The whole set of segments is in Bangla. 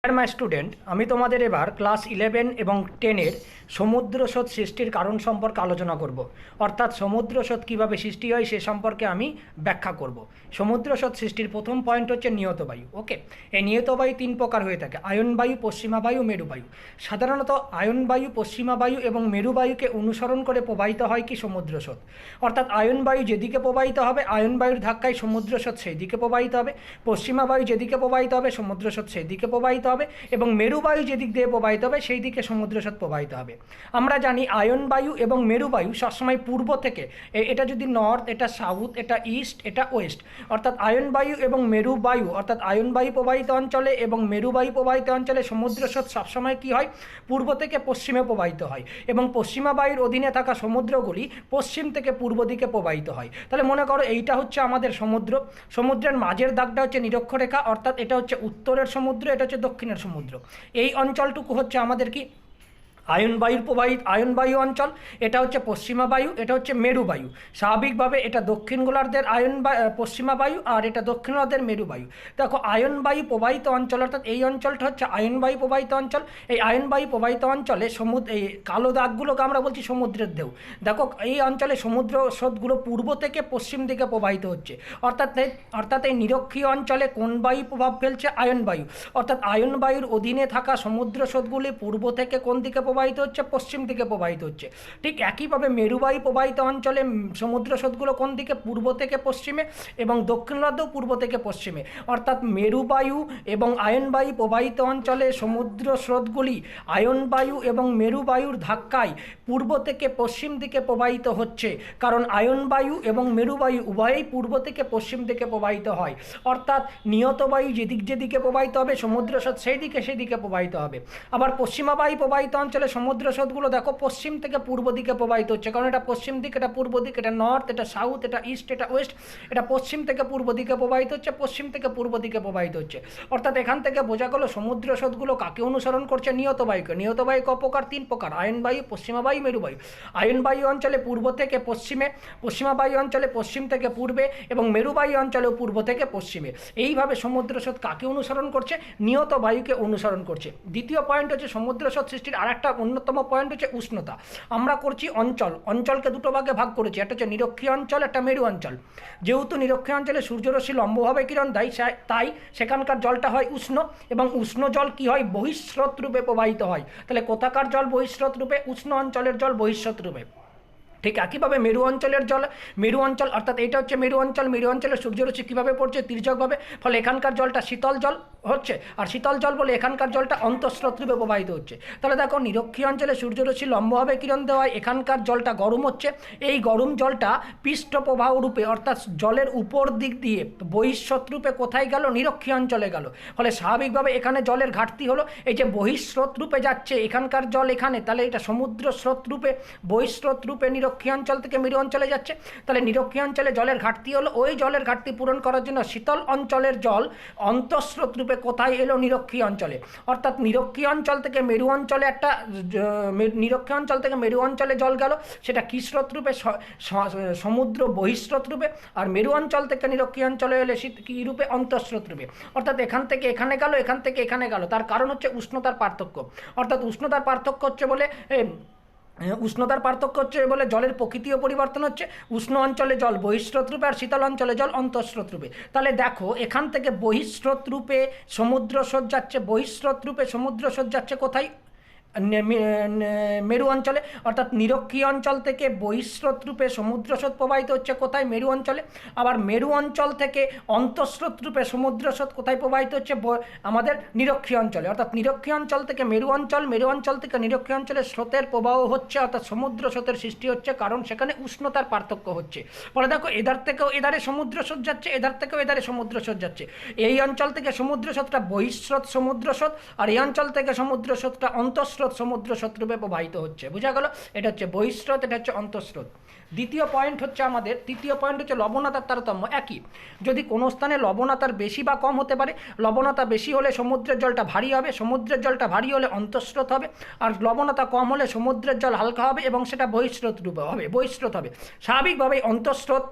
মাই স্টুডেন্ট, আমি তোমাদের এবার ক্লাস 11 এবং 10-এর সমুদ্র স্রোত সৃষ্টির কারণ সম্পর্কে আলোচনা করব। অর্থাৎ সমুদ্র স্রোত কীভাবে সৃষ্টি হয় সে সম্পর্কে আমি ব্যাখ্যা করব। সমুদ্র স্রোত সৃষ্টির প্রথম পয়েন্ট হচ্ছে নিয়ত বায়ু। ওকে, এই নিয়ত বায়ু তিন প্রকার হয়ে থাকে: আয়ন বায়ু, পশ্চিমা বায়ু, মেরু বায়ু। সাধারণত আয়ন বায়ু, পশ্চিমা বায়ু এবং মেরু বায়ুকে অনুসরণ করে প্রবাহিত হয় কি সমুদ্র স্রোত। অর্থাৎ আয়ন বায়ু যেদিকে প্রবাহিত হবে, আয়ন বায়ুর ধাক্কায় সমুদ্র স্রোত সেই দিকে প্রবাহিত হবে। পশ্চিমা বায়ু যেদিকে প্রবাহিত হবে, সমুদ্র স্রোত সেই দিকে প্রবাহিত হবে। এবং মেরু বায়ু যেদিক দিয়ে প্রবাহিত হবে সেই দিকে সমুদ্র স্রোত প্রবাহিত হবে। আমরা জানি আয়ন বায়ু এবং মেরু বায়ু সবসময় পূর্ব থেকে, এটা যদি নর্থ, এটা সাউথ, এটা ইস্ট, এটা ওয়েস্ট, অর্থাৎ আয়ন বায়ু এবং মেরু বায়ু, অর্থাৎ আয়ন বায়ু প্রবাহিত অঞ্চলে এবং মেরু বায়ু প্রবাহিত অঞ্চলে সমুদ্র স্রোত সবসময় কী হয়, পূর্ব থেকে পশ্চিমে প্রবাহিত হয়। এবং পশ্চিমা বায়ুর অধীনে থাকা সমুদ্রগুলি পশ্চিম থেকে পূর্ব দিকে প্রবাহিত হয়। তাহলে মনে করো এইটা হচ্ছে আমাদের সমুদ্র। সমুদ্রের মাঝের দাগটা হচ্ছে নিরক্ষরেখা, অর্থাৎ এটা হচ্ছে উত্তরের সমুদ্র, এটা হচ্ছে দক্ষিণের সমুদ্র। এই অঞ্চলটুকু হচ্ছে আমাদের কি আয়ন বায়ুর প্রবাহিত আয়ন বায়ু অঞ্চল। এটা হচ্ছে পশ্চিমা বায়ু, এটা হচ্ছে মেরু বায়ু। স্বাভাবিকভাবে এটা দক্ষিণ গোলার্ধের পশ্চিমা বায়ু, আর এটা দক্ষিণ গোলার্ধের মেরু বায়ু। দেখো আয়ন বায়ু প্রবাহিত অঞ্চল, অর্থাৎ এই অঞ্চলটা হচ্ছে আয়ন বায়ু প্রবাহিত অঞ্চল। এই আয়ন বায়ু প্রবাহিত অঞ্চলে এই কালো দাগগুলোকে আমরা বলছি সমুদ্রের ঢেউ। দেখো এই অঞ্চলে সমুদ্র স্রোতগুলো পূর্ব থেকে পশ্চিম দিকে প্রবাহিত হচ্ছে। অর্থাৎ এই নিরক্ষীয় অঞ্চলে কোন বায়ু প্রভাব ফেলছে? আয়ন বায়ু। অর্থাৎ আয়ন বায়ুর অধীনে থাকা সমুদ্র স্রোতগুলি পূর্ব থেকে কোন দিকে প্রবাহিত হচ্ছে? পশ্চিম দিকে প্রবাহিত হচ্ছে। ঠিক একইভাবে মেরুবায়ু প্রবাহিত অঞ্চলে সমুদ্র স্রোতগুলো কোন দিকে? পূর্ব থেকে পশ্চিমে, এবং দক্ষিণ গোলার্ধেও পূর্ব থেকে পশ্চিমে। অর্থাৎ মেরুবায়ু এবং আয়ন বায়ু প্রবাহিত অঞ্চলে সমুদ্র স্রোতগুলি আয়ন বায়ু এবং মেরুবায়ুর ধাক্কায় পূর্ব থেকে পশ্চিম দিকে প্রবাহিত হচ্ছে, কারণ আয়ন বায়ু এবং মেরুবায়ু উভয়ই পূর্ব থেকে পশ্চিম দিকে প্রবাহিত হয়। অর্থাৎ নিয়ত বায়ু যেদিকে প্রবাহিত হবে সমুদ্র স্রোত সেদিকে প্রবাহিত হবে। আবার পশ্চিমা বায়ু প্রবাহিত অঞ্চলে সমুদ্র স্রোতগুলো দেখো পশ্চিম থেকে পূর্ব দিকে প্রবাহিত হচ্ছে, কারণ এটা পশ্চিম দিক, এটা পূর্ব দিক, এটা নর্থ, এটা সাউথ, এটা ইস্ট, এটা ওয়েস্ট। এটা পশ্চিম থেকে পূর্ব দিকে প্রবাহিত হচ্ছে, পশ্চিম থেকে পূর্ব দিকে প্রবাহিত হচ্ছে। অর্থাৎ এখান থেকে বোঝা গেল সমুদ্র স্রোতগুলো কাকে অনুসরণ করছে? নিয়ত বায়ুকে। নিয়ত বায়ু কপ্রকার? তিন প্রকার: আয়ন বায়ু, পশ্চিমা বায়ু, মেরু বায়ু। আয়ন বায়ু অঞ্চলে পূর্ব থেকে পশ্চিমে, পশ্চিমা বায়ু অঞ্চলে পশ্চিম থেকে পূর্বে, এবং মেরু বায়ু অঞ্চলেও পূর্ব থেকে পশ্চিমে। এইভাবে সমুদ্র স্রোত কাকে অনুসরণ করছে? নিয়ত বায়ুকে অনুসরণ করছে। দ্বিতীয় পয়েন্ট হচ্ছে সমুদ্র স্রোত সৃষ্টির আরেকটা অন্যতম পয়েন্ট হচ্ছে উষ্ণতা। আমরা করছি অঞ্চলকে দুটো ভাগে ভাগ করেছি, একটা হচ্ছে নিরক্ষীয় অঞ্চল, একটা মেরু অঞ্চল। যেহেতু নিরক্ষীয় অঞ্চলে সূর্যরশ্মি লম্বভাবে কিরণ দেয়, তাই সেখানকার জলটা হয় উষ্ণ, এবং উষ্ণ জল কি হয়? বহিঃস্রোত রূপে প্রবাহিত হয়। তাহলে কোথাকার জল বহিঃস্রোত রূপে? উষ্ণ অঞ্চলের জল বহিঃস্রোত রূপে। ঠিক একইভাবে মেরু অঞ্চলের জল, মেরু অঞ্চল, অর্থাৎ এটা হচ্ছে মেরু অঞ্চল। মেরু অঞ্চলে সূর্যরশ্মি কীভাবে পড়ছে? তির্যকভাবে। ফলে এখানকার জলটা শীতল জল হচ্ছে, আর শীতল জল বলে এখানকার জলটা অন্তঃস্রোত রূপে প্রবাহিত হচ্ছে। তাহলে দেখো নিরক্ষীয় অঞ্চলে সূর্যরশ্মি লম্বভাবে কিরণ দেওয়ায় এখানকার জলটা গরম হচ্ছে। এই গরম জলটা পৃষ্ঠ প্রবাহ রূপে, অর্থাৎ জলের উপর দিক দিয়ে বহিঃস্রোত রূপে কোথায় গেল? নিরক্ষীয় অঞ্চলে গেল। ফলে স্বাভাবিকভাবে এখানে জলের ঘাটতি হলো। এই যে বহিঃস্রোত রূপে যাচ্ছে এখানকার জল এখানে, তাহলে এটা সমুদ্র স্রোত রূপে, বহিঃস্রোত রূপে নিরক্ষীয় অঞ্চল থেকে মেরু অঞ্চলে যাচ্ছে। তাহলে নিরক্ষীয় অঞ্চলে জলের ঘাটতি হলো। ওই জলের ঘাটতি পূরণ করার জন্য শীতল অঞ্চলের জল অন্তঃস্রোত রূপে কোথায় এলো? নিরক্ষীয় অঞ্চলে। অর্থাৎ নিরক্ষীয় অঞ্চল থেকে মেরু অঞ্চলে নিরক্ষীয় অঞ্চল থেকে মেরু অঞ্চলে জল গেল, সেটা কি স্রোত রূপে? সমুদ্র বহিঃস্রোত রূপে। আর মেরু অঞ্চল থেকে নিরক্ষীয় অঞ্চলে এলে কী রূপে? অন্তঃস্রোত রূপে। অর্থাৎ এখান থেকে এখানে গেল, এখান থেকে এখানে গেল। তার কারণ হচ্ছে উষ্ণতার পার্থক্য। অর্থাৎ উষ্ণতার পার্থক্য হচ্ছে বলে জলের প্রকৃতিও পরিবর্তন হচ্ছে। উষ্ণ অঞ্চলে জল বহিঃস্রোত রূপে, আর শীতল অঞ্চলে জল অন্তঃস্রোত রূপে। তাহলে দেখো এখান থেকে বহিঃস্রোত রূপে সমুদ্র স্রোত যাচ্ছে, বহিঃস্রোত রূপে সমুদ্র স্রোত যাচ্ছে কোথায়? মেরু অঞ্চলে। অর্থাৎ নিরক্ষীয় অঞ্চল থেকে বহিঃস্রোত রূপে সমুদ্র স্রোত প্রবাহিত হচ্ছে কোথায়? মেরু অঞ্চলে। আবার মেরু অঞ্চল থেকে অন্তঃস্রোত রূপে সমুদ্র স্রোত কোথায় প্রবাহিত হচ্ছে? আমাদের নিরক্ষীয় অঞ্চলে। অর্থাৎ নিরক্ষীয় অঞ্চল থেকে মেরু অঞ্চল, মেরু অঞ্চল থেকে নিরক্ষীয় অঞ্চলে স্রোতের প্রবাহ হচ্ছে, অর্থাৎ সমুদ্র স্রোতের সৃষ্টি হচ্ছে, কারণ সেখানে উষ্ণতার পার্থক্য হচ্ছে। ফলে দেখো এধার থেকেও এধারে সমুদ্র স্রোত যাচ্ছে, এধার থেকেও এধারে সমুদ্র স্রোত যাচ্ছে। এই অঞ্চল থেকে সমুদ্র স্রোতটা বহিঃস্রোত সমুদ্র স্রোত, আর এই অঞ্চল থেকে সমুদ্র স্রোতটা অন্তঃস্রোত সমুদ্র স্রোত রূপে প্রবাহিত হচ্ছে। বোঝা গেল? এটা হচ্ছে বহিঃস্রোত, এটা হচ্ছে অন্তঃস্রোত। তৃতীয় পয়েন্ট হচ্ছে লবণতার তারতম্য। একই, যদি কোনো স্থানে লবণতার বেশি বা কম হতে পারে। লবণতা বেশি হলে সমুদ্রের জলটা ভারী হবে, সমুদ্রের জলটা ভারী হলে অন্তঃস্রোত হবে। আর লবণতা কম হলে সমুদ্রের জল হালকা হবে এবং সেটা বহিঃস্রোত রূপে হবে, স্বাভাবিকভাবেই অন্তঃস্রোত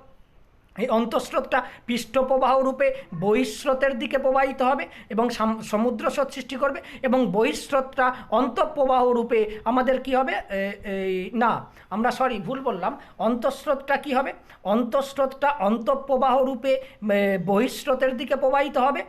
এই অন্তঃস্রোতটা পৃষ্ঠপ্রবাহ রূপে বহিঃস্রোতের দিকে প্রবাহিত হবে এবং সমুদ্র স্রোত সৃষ্টি করবে, এবং বহিঃস্রোতটা অন্তঃপ্রবাহ রূপে আমাদের কি হবে, না আমরা ভুল বললাম, অন্তঃস্রোতটা কি হবে, অন্তঃস্রোতটা অন্তঃপ্রবাহ রূপে বহিঃস্রোতের দিকে প্রবাহিত হবে,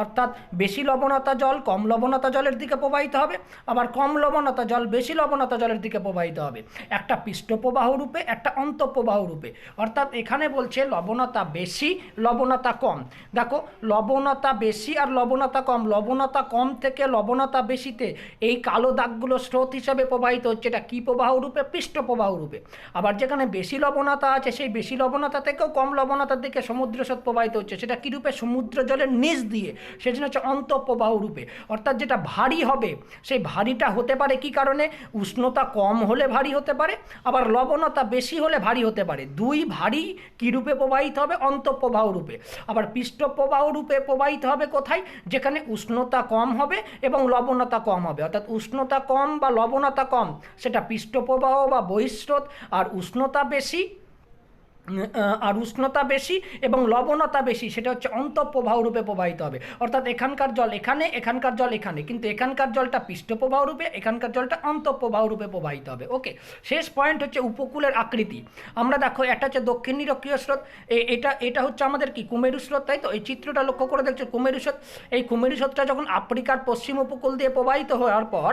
অর্থাৎ বেশি লবণতা জল কম লবণতা জলের দিকে প্রবাহিত হবে, আবার কম লবণতা জল বেশি লবণতা জলের দিকে প্রবাহিত হবে। একটা পৃষ্ঠপ্রবাহ রূপে, একটা অন্তঃপ্রবাহ রূপে। অর্থাৎ এখানে বলছে লবণতা বেশি লবণতা কম। দেখো লবণতা বেশি আর লবণতা কম, লবণতা কম থেকে লবণতা বেশিতে এই কালো দাগগুলো স্রোত হিসাবে প্রবাহিত হচ্ছে। এটা কী প্রবাহ রূপে? পৃষ্ঠপ্রবাহ রূপে। আবার যেখানে বেশি লবণতা আছে সেই বেশি লবণতা থেকেও কম লবণতার দিকে সমুদ্র স্রোত প্রবাহিত হচ্ছে। সেটা কী রূপে? সমুদ্র জলের নিচ দিয়ে, সেজন্য হচ্ছে অন্তঃপ্রবাহ রূপে। অর্থাৎ যেটা ভারী হবে সেই ভারীটা হতে পারে কি কারণে? উষ্ণতা কম হলে ভারী হতে পারে, আবার লবণতা বেশি হলে ভারী হতে পারে। দুই ভারী কী রূপে প্রবাহিত হবে? অন্তঃপ্রবাহ রূপে। আবার পৃষ্ঠপ্রবাহ রূপে প্রবাহিত হবে কোথায়? যেখানে উষ্ণতা কম হবে এবং লবণতা কম হবে। অর্থাৎ উষ্ণতা কম বা লবণতা কম সেটা পৃষ্ঠপ্রবাহ বা বহিঃস্রোত, আর উষ্ণতা বেশি এবং লবণতা বেশি সেটা হচ্ছে অন্তঃপ্রবাহ রূপে প্রবাহিত হবে। অর্থাৎ এখানকার জল এখানে, এখানকার জল এখানে, কিন্তু এখানকার জলটা পৃষ্ঠপ্রবাহ রূপে, এখানকার জলটা অন্তঃপ্রবাহ রূপে প্রবাহিত হবে। ওকে, শেষ পয়েন্ট হচ্ছে উপকূলের আকৃতি। আমরা দেখো এটা হচ্ছে দক্ষিণ নিরক্ষীয় স্রোত, এটা হচ্ছে আমাদের কি কুমেরু স্রোত, তাই তো? এই চিত্রটা লক্ষ্য করে দেখছো কুমেরু স্রোত। এই কুমেরু স্রোতটা যখন আফ্রিকার পশ্চিম উপকূল দিয়ে প্রবাহিত হওয়ার পর,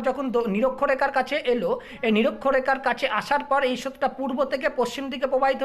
যখন নিরক্ষরেখার কাছে এলো, এই নিরক্ষরেখার কাছে আসার পর এই স্রোতটা পূর্ব থেকে পশ্চিম দিকে প্রবাহিত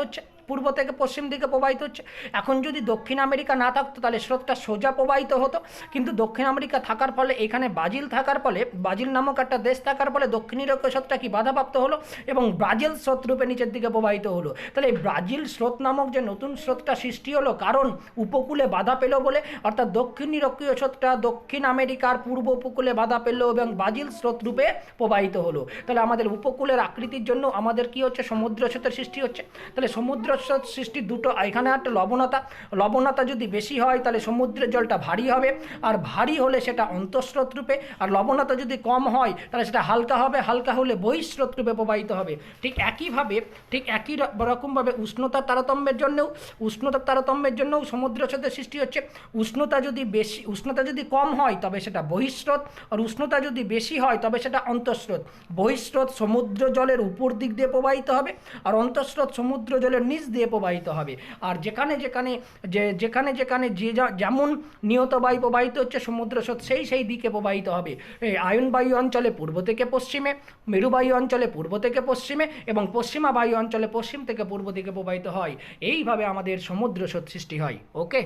হচ্ছে। এখন যদি দক্ষিণ আমেরিকা না থাকতো তাহলে স্রোতটা সোজা প্রবাহিত হতো, কিন্তু দক্ষিণ আমেরিকা থাকার ফলে, এখানে ব্রাজিল থাকার ফলে, ব্রাজিল নামক একটা দেশ থাকার ফলে দক্ষিণ নিরক্ষীয় স্রোতটা কি বাধাপ্রাপ্ত হলো এবং ব্রাজিল স্রোত রূপে নিচের দিকে প্রবাহিত হলো। তাহলে এই ব্রাজিল স্রোত নামক যে নতুন স্রোতটা সৃষ্টি হলো, কারণ উপকূলে বাধা পেল বলে। অর্থাৎ দক্ষিণ নিরক্ষীয় স্রোতটা দক্ষিণ আমেরিকার পূর্ব উপকূলে বাধা পেল এবং ব্রাজিল স্রোত রূপে প্রবাহিত হলো। তাহলে আমাদের উপকূলের আকৃতির জন্য আমাদের কি হচ্ছে? সমুদ্র স্রোতের সৃষ্টি হচ্ছে। তাহলে সমুদ্র স্রোত সৃষ্টির দুটো, এখানে একটা লবণতা যদি বেশি হয় তাহলে সমুদ্রের জলটা ভারী হবে, আর ভারী হলে সেটা অন্তঃস্রোত রূপে, আর লবণতা যদি কম হয় তাহলে সেটা হালকা হবে, হালকা হলে বহিঃস্রোত রূপে প্রবাহিত হবে। ঠিক একই রকমভাবে উষ্ণতার তারতম্যের জন্যও সমুদ্র স্রোতের সৃষ্টি হচ্ছে। উষ্ণতা যদি কম হয় তবে সেটা বহিঃস্রোত, আর উষ্ণতা যদি বেশি হয় তবে সেটা অন্তঃস্রোত। বহিঃস্রোত সমুদ্র জলের উপর দিক দিয়ে প্রবাহিত হবে, আর অন্তঃস্রোত সমুদ্র জলের নিচ দিয়ে প্রবাহিত হবে। আর যেখানে যেমন নিয়ত বায়ু প্রবাহিত হচ্ছে সমুদ্র স্রোত সেই দিকে প্রবাহিত হবে। এই আয়ন বায়ু অঞ্চলে পূর্ব থেকে পশ্চিমে, মেরুবায়ু অঞ্চলে পূর্ব থেকে পশ্চিমে, এবং পশ্চিমা বায়ু অঞ্চলে পশ্চিম থেকে পূর্ব দিকে প্রবাহিত হয়। এইভাবে আমাদের সমুদ্র স্রোত সৃষ্টি হয়। ওকে।